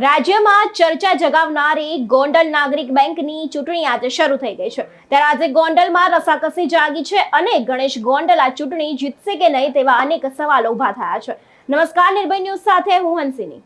રાજ્યમાં ચર્ચા જગાવનારી ગોંડલ નાગરિક બેંકની ચૂંટણી આજે શરૂ થઈ ગઈ છે। ત્યારે આજે ગોંડલમાં રસાકસી જાગી છે અને ગણેશ ગોંડલ આ ચૂંટણી જીતશે કે નહીં તેવા અનેક સવાલો ઉભા થયા છે। નમસ્કાર, નિર્ભય ન્યૂઝ સાથે હું હંસિની।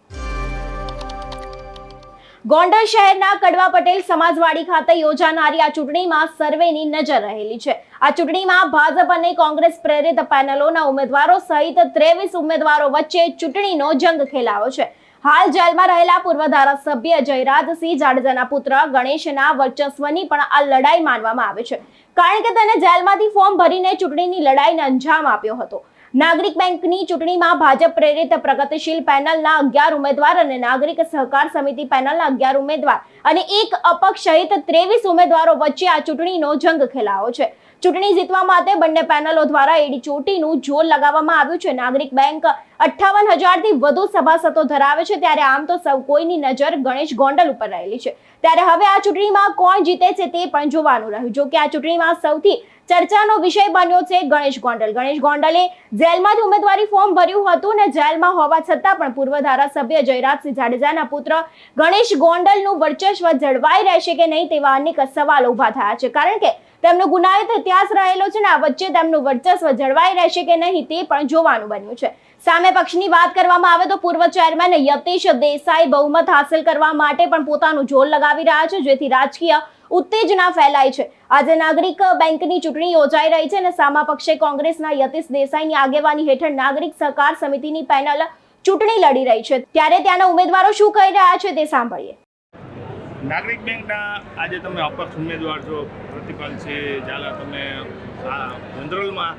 ગોંડલ શહેરના કડવા પટેલ સમાજવાડી ખાતે યોજાનારી આ ચૂંટણીમાં સર્વેની નજર રહેલી છે। આ ચૂંટણીમાં ભાજપ અને કોંગ્રેસ પ્રેરિત પેનલોના ઉમેદવારો સહિત 23 ઉમેદવારો વચ્ચે ચૂંટણીનો જંગ ખેલાયો છે। હાલ જેલમાં રહેલા પૂર્વ ધારાસભ્ય જયરાજસિંહ જાડેજાના પુત્ર ગણેશના વર્ચસ્વની પણ આ લડાઈ માનવામાં આવે છે, કારણ કે તેને જેલમાંથી ફોર્મ ભરીને ચૂંટણીની લડાઈને અંજામ આપ્યો હતો। નાગરિક બેંકની ચૂંટણીમાં ભાજપ પ્રેરિત પ્રગતિશીલ પેનલના 11 ઉમેદવાર અને નાગરિક સહકાર સમિતિ પેનલના 11 ઉમેદવાર અને એક અપક્ષ સહિત 23 ઉમેદવારો વચ્ચે આ ચૂંટણીનો જંગ ખેલાયો છે। ચૂંટણી જીતવા માટે બંને પેનલો દ્વારા એડી ચોટીનું જોર લગાવવામાં આવ્યું છે। નાગરિક બેંક 58,000 થી વધુ સભાસદો ધરાવે છે, ત્યારે આમ તો સૌ કોઈની નજર ગણેશ ગોંડલ ઉપર રહેલી છે। ત્યારે હવે આ ચૂંટણીમાં કોણ જીતે છે તે પણ જોવાનું રહ્યું। જો કે આ ચૂંટણીમાં સૌથી ચર્ચાનો વિષય બન્યો છે ગણેશ ગોંડલ। ગણેશ ગોંડલે જેલમાંથી ઉમેદવારી ફોર્મ ભર્યું હતું અને જેલમાં હોવા છતાં પણ પૂર્વ ધારાસભ્ય જયરાજસિંહ જાડેજાના પુત્ર ગણેશ ગોંડલનું વર્ચસ્વ જળવાઈ રહેશે કે નહીં તેવા અનેક સવાલો ઉભા થયા છે, કારણ કે તેમનો ગુનાહિત ઇતિહાસ રહેલો છે ને આ વચ્ચે તેમનું વર્ચસ્વ જળવાઈ રહેશે કે નહીં તે પણ જોવાનું બન્યું છે। સામે પક્ષની વાત કરવામાં આવે તો પૂર્વ ચેરમેન યતીશ દેસાઈ બહુમત હાંસલ કરવા માટે પણ પોતાનું જોર લગાવી રહ્યા છે, જેથી રાજકીય ઉત્તેજના ફેલાય છે। આજે નાગરિક બેંકની ચૂંટણી યોજાઈ રહી છે અને સામા પક્ષે કોંગ્રેસના યતીશ દેસાઈની આગેવાની હેઠળ નાગરિક સહકાર સમિતિની પેનલ ચૂંટણી લડી રહી છે। ત્યારે ત્યાંના ઉમેદવારો શું કહી રહ્યા છે તે સાંભળીએ। નાગરિક બેંકના આજે તમે અપક્ષ ઉમેદવાર છો, પ્રતિપાલસિંહ ઝાલા, તમે જનરલમાં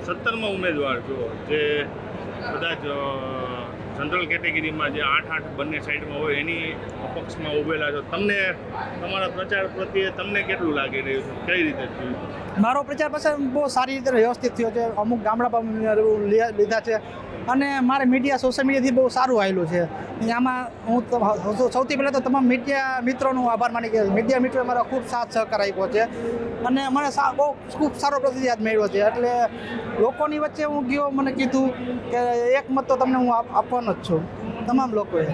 17મા ઉમેદવાર છો, જે બધા જ જનરલ કેટેગરીમાં જે 8-8 બંને સાઈડમાં હોય એની અપક્ષમાં ઉભેલા છો। તમને તમારા પ્રચાર પ્રત્યે તમને કેટલું લાગી રહ્યું છે, કઈ રીતે થયું? મારો પ્રચાર પ્રસાર બહુ સારી રીતે વ્યવસ્થિત થયો છે। અમુક ગામડા પણ લીધા છે અને મારે મીડિયા સોશિયલ મીડિયાથી બહુ સારું આવેલું છે। આમાં હું સૌથી પહેલાં તો તમામ મીડિયા મિત્રોનો આભાર માની કે મીડિયા મિત્રોએ મારો ખૂબ સાથ સહકાર આપ્યો છે અને મને બહુ ખૂબ સારો પ્રતિસાદ મળ્યો છે। એટલે લોકોની વચ્ચે હું ગયો, મને કીધું કે એક મત તો તમને હું આપવાનો જ છું તમામ લોકોએ।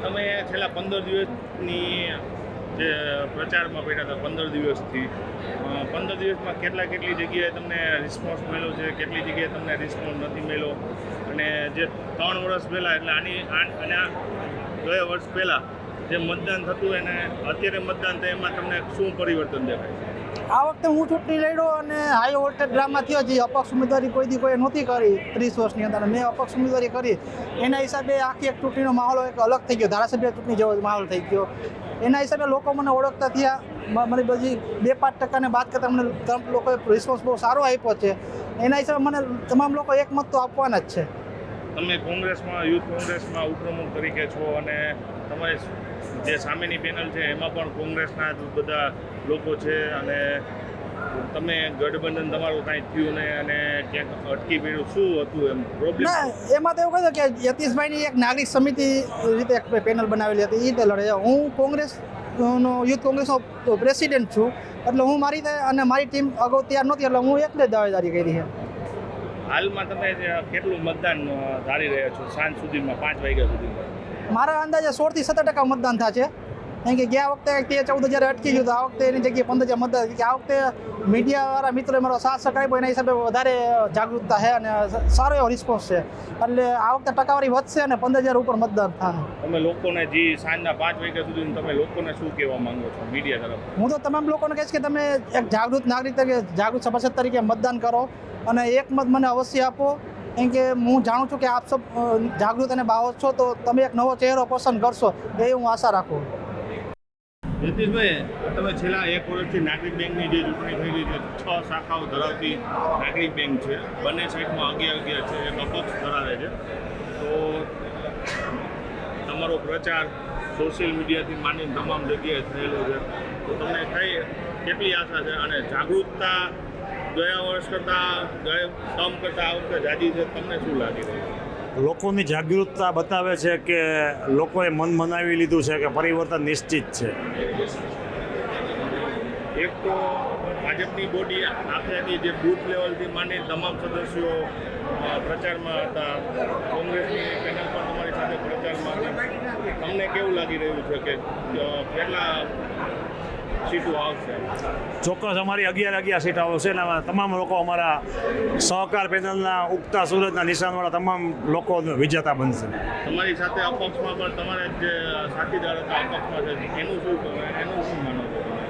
તમે છેલ્લા 15 દિવસની જે પ્રચારમાં બેઠા હતા, 15 દિવસથી 15 દિવસમાં કેટલી જગ્યાએ તમને રિસ્પોન્સ મળ્યો છે, કેટલી જગ્યાએ તમને રિસ્પોન્સ નથી મળ્યો, અને જે 3 વર્ષ પહેલાં એટલે અને 2 વર્ષ પહેલાં જે મતદાન થતું અને અત્યારે મતદાન થાય એમાં તમને શું પરિવર્તન દેખાય છે? આ વખતે હું ચૂંટણી લડ્યો અને હાઈ વોલ્ટેજ ડ્રામા થયો, જે અપક્ષ ઉમેદવારી કોઈ નહોતી કરી 30 વર્ષની અંદર, મેં અપક્ષ ઉમેદવારી કરી। એના હિસાબે આખી એક ચૂંટણીનો માહોલ એક અલગ થઈ ગયો, ધારાસભ્ય ચૂંટણી જેવો માહોલ થઈ ગયો। એના હિસાબે લોકો મને ઓળખતા થયા। મને બધી 2-5% બાદ કરતાં મને લોકોએ રિસ્પોન્સ બહુ સારો આપ્યો છે। એના હિસાબે મને તમામ લોકો એક મત તો આપવાના જ છે। તમે કોંગ્રેસમાં, યુથ કોંગ્રેસમાં ઉપપ્રમુખ તરીકે છો અને તમારી જે સામેની પેનલ છે એમાં પણ કોંગ્રેસના બધા લોકો છે, અને તમે ગઠબંધન તમારું કાંઈ થયું નહીં અને ક્યાંક અટકી પડ્યું, શું હતું એમ પ્રોબ્લેમ? ના, એમાં તો એવું કહ્યું કે યતીશભાઈની એક નાગરિક સમિતિ રીતે એક પેનલ બનાવેલી હતી, એ રીતે લડે। હું કોંગ્રેસનો યુથ કોંગ્રેસનો પ્રેસિડેન્ટ છું, એટલે હું મારી અને મારી ટીમ અગાઉ તૈયાર નહોતી, એટલે હું એકને જ દાવેદારી કરી છે। હાલમાં તમે કેટલું મતદાન ધારી રહ્યા છો સાંજ સુધીમાં, 5 વાગ્યા સુધીમાં? મારા અંદાજે 16 થી 17% મતદાન થશે, કારણ કે ગયા વખતે 13-14 હજાર અટકી ગયું તો આ વખતે એની જગ્યાએ 15,000 મતદાન, કે આ વખતે મીડિયાવાળા મિત્રોએ મારો સાથ સહકાર આપ્યો, એના હિસાબે વધારે જાગૃતતા છે અને સારો એવો રિસ્પોન્સ છે, એટલે આ વખતે ટકાવારી વધશે અને 15,000 ઉપર મતદાન થશે। તમે લોકોને જે સાંજના 5 વાગ્યા સુધી તમે લોકોને શું કહેવા માંગો છો મીડિયા તરફ? હું તો તમામ લોકોને કહીશ કે તમે એક જાગૃત નાગરિક તરીકે, જાગૃત સભાસદ તરીકે મતદાન કરો અને એક મત મને અવશ્ય આપો, કેમ કે હું જાણું છું કે આપ સબ જાગૃત અને બાહોશ છો, તો તમે એક નવો ચહેરો પસંદ કરશો એ હું આશા રાખું। યતીશભાઈ, તમે છેલ્લા 1 વર્ષથી નાગરિક બેંકની જે ચૂંટણી થઈ રહી છે, 6 શાખાઓ ધરાવતી નાગરિક બેંક છે, બંને સાઈડમાં 11 છે, એક અપક્ષ ધરાવે છે, તો તમારો પ્રચાર સોશિયલ મીડિયાથી માંડીને તમામ જગ્યાએ થયેલો છે, તો તમને કેટલી આશા છે અને જાગૃતતા ગયા વર્ષ કરતાં કમ કરતાં આ વખતે જાજી છે, તમને શું લાગી રહ્યું? લોકોની જાગૃતતા બતાવે છે કે લોકોએ મન મનાવી લીધું છે કે પરિવર્તન નિશ્ચિત છે। એક તો ભાજપની બોડી આખેની જે બૂથ લેવલથી માંડી તમામ સદસ્યો પ્રચારમાં હતા, કોંગ્રેસની પેનલ પણ તમારી સાથે છે પ્રચારમાં, તમને કેવું લાગી રહ્યું છે કે કેટલા સીટો આવશે? ચોક્કસ અમારી 11 સીટ આવશે અને તમામ લોકો અમારા સહકાર પેનલના ઉગતા સૂરજના નિશાનવાળા તમામ લોકો વિજેતા બનશે. તમારી સાથે અપક્ષમાં પણ તમારે જે સાથીદાર હતા અપક્ષમાં છે એનું શું માનો છો તમે?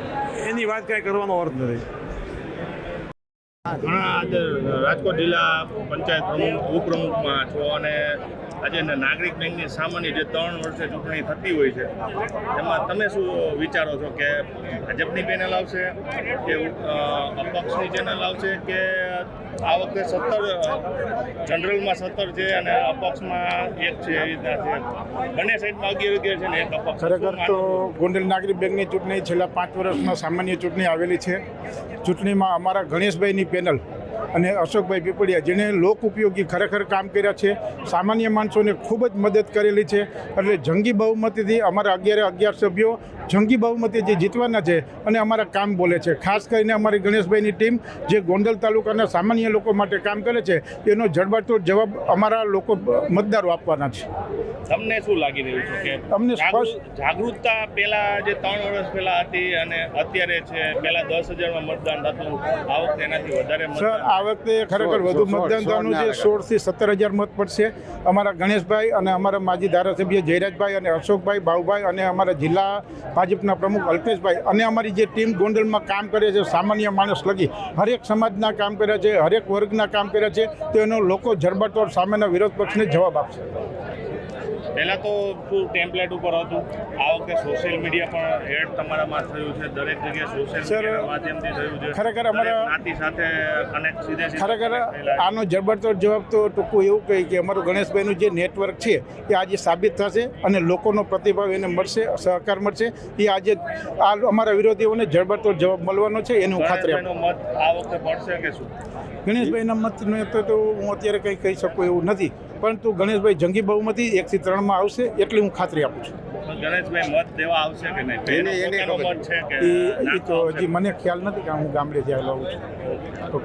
એની વાત કાંઈ કરવાનો અર્થ નથી. ઘણા આજે રાજકોટ જિલ્લા પંચાયત પ્રમુખ ઉપપ્રમુખમાં છો અને આજે નાગરિક બેંકની સામાન્ય જે 3 વર્ષે ચૂંટણી થતી હોય છે એમાં તમે શું વિચારો છો કે ભાજપની પેનલ આવશે કે અપક્ષની ચેનલ આવશે કે આ વખતે 17 જનરલમાં 17 છે અને અપક્ષમાં 1 છે, એવી રીતના છે, બંને સાઈડમાં 11 છે ને એક અપક્ષ? ખરેખર તો ગોંડલ નાગરિક બેંકની ચૂંટણી છેલ્લા 5 વર્ષમાં સામાન્ય ચૂંટણી આવેલી છે. ચૂંટણીમાં અમારા ગણેશભાઈની પેનલ અને અશોકભાઈ પીપળિયા જેણે લોક ઉપયોગી ખરેખર કામ કર્યા છે, સામાન્ય માણસોને ખૂબ જ મદદ કરેલી છે. એટલે જંગી બહુમતીથી અમારા 11 સભ્યો જંગી બહુમતીથી જીતવાના છે અને અમારા કામ બોલે છે. ખાસ કરીને અમારી ગણેશભાઈની ટીમ જે ગોંડલ તાલુકાના સામાન્ય લોકો માટે કામ કરે છે એનો જડબાતોડ જવાબ અમારા લોકો મતદારો આપવાના છે. તમને શું લાગી રહ્યું છે કે અમને સ્પષ્ટ જાગૃતતા પહેલા જે 3 વર્ષ પહેલા હતી અને અત્યારે છે, પહેલા 10,000માં મતદાન થતું, આ વખતે એનાથી વધારે સર મતદાન? આ વખતે ખરેખર વધુ મતદાન થવાનું છે. 16 થી 17,000 મત પડશે. અમારા ગણેશભાઈ અને અમારા માજી ધારાસભ્ય જયરાજભાઈ અને અશોકભાઈ બાઉભાઈ અને અમારા જિલ્લા ભાજપના પ્રમુખ અલ્પેશભાઈ અને અમારી જે ટીમ ગોંડલમાં કામ કરે છે સામાન્ય માણસ લગી હરેક સમાજના કામ કર્યા છે, હરેક વર્ગના કામ કર્યા છે, તો એનો લોકો જડબાતોડ સામેના વિરોધ પક્ષને જવાબ આપશે. પહેલાં તો શું ટેમ્પલેટ ઉપર હતું, આ વખતે સોશિયલ મીડિયા પણ એડ તમારામાં થયું છે, દરેક જગ્યાએ સોશિયલ મીડિયાના માધ્યમથી થયું છે. ખરેખર દરેક અમારા જ્ઞાતિ સાથે કનેક્ટ સીધે ખરેખર થયેલા છે. આનો જડબાતોડ જવાબ તો ટૂંકું એવું કહી કે અમારું ગણેશભાઈનું જે નેટવર્ક છે એ આજે સાબિત થશે અને લોકોનો પ્રતિભાવ એને મળશે, સહકાર મળશે. એ આજે આ અમારા વિરોધીઓને જડબાતોડ જવાબ મળવાનો છે એનું ખાતરી આપું. ગણેશભાઈનો મત આ વખતે પડશે કે શું? ગણેશભાઈના મતને તો હું અત્યારે કંઈ કહી શકું એવું નથી, પરંતુ ગણેશભાઈ જંગી બહુમતી 1 થી 3 માં આવશે એટલી હું ખાતરી આપું છું. ગણેશભાઈ મત દેવા આવશે કે નહીં? એનો પોતાનો મત છે કે એ તો હજી મને ખ્યાલ નથી કે હું ગામડેથી આવેલો આવું છું.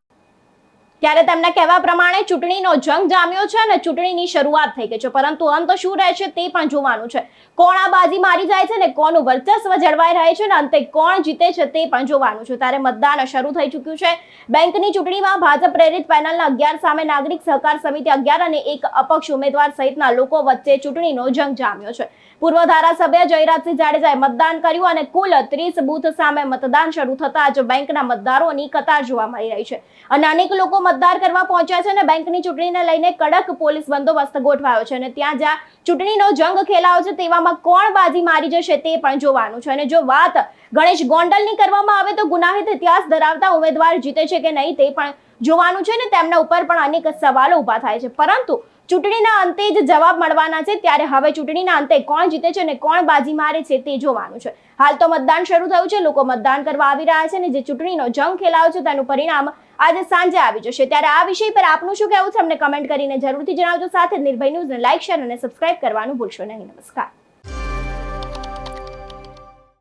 ત્યારે તેમના કહેવા પ્રમાણે ચૂંટણીનો જંગ જામ્યો છે અને ચૂંટણીની શરૂઆત થઈ ગઈ છે, પરંતુ અંત શું રહેશે તે પણ જોવાનું છે. કોણ આ બાજી મારી જાય છે ને કોનું વર્ચસ્વ જળવાઈ રહે છે ને અંતે કોણ જીતે છે તે પણ જોવાનું છે. ત્યારે મતદાન શરૂ થઈ ચૂક્યું છે. બેંકની ચૂંટણીમાં ભાજપ પ્રેરિત પેનલના 11 સામે નાગરિક સહકાર સમિતિ 11 અને એક અપક્ષ ઉમેદવાર સહિતના લોકો વચ્ચે ચૂંટણીનો જંગ જામ્યો છે. પૂર્વ ધારાસભ્ય જયરાજસિંહ જાડેજાએ મતદાન કર્યું અને કુલ 30 બૂથ સામે મતદાન શરૂ થતા જ બેંકના મતદારોની કતાર જોવા મળી રહી છે અને અનેક લોકો મતદાન કરવા પહોંચ્યા છે અને બેંકની ચૂંટણીને લઈને કડક પોલીસ બંદોબસ્ત ગોઠવાયો છે અને ત્યાં જ્યાં ચૂંટણીનો જંગ ખેલાયો છે તેવામાં કોણ બાજી મારી જશે તે પણ જોવાનું છે. અને જો વાત ગણેશ ગોંડલની કરવામાં આવે તો ગુનાહિત ઇતિહાસ ધરાવતા ઉમેદવાર જીતે છે કે નહીં તે પણ જોવાનું છે ને તેમના ઉપર પણ અનેક સવાલો ઊભા થાય છે, પરંતુ ચૂંટણીના અંતે જ જવાબ મળવાના છે. ત્યારે હવે ચૂંટણીના અંતે કોણ જીતે છે અને કોણ બાજી મારે છે તે જોવાનું છે. હાલ તો મતદાન શરૂ થયું છે, લોકો મતદાન કરવા આવી રહ્યા છે અને જે ચૂંટણીનો જંગ ખેલાયો છે તેનું પરિણામ આજે સાંજે આવી જશે. ત્યારે આ વિષય પર આપનું શું કહેવું છે અમને કમેન્ટ કરીને જરૂરથી જણાવજો. સાથે નિર્ભય ન્યૂઝને લાઇક, શેર અને સબસ્ક્રાઇબ કરવાનું ભૂલશો નહીં. નમસ્કાર.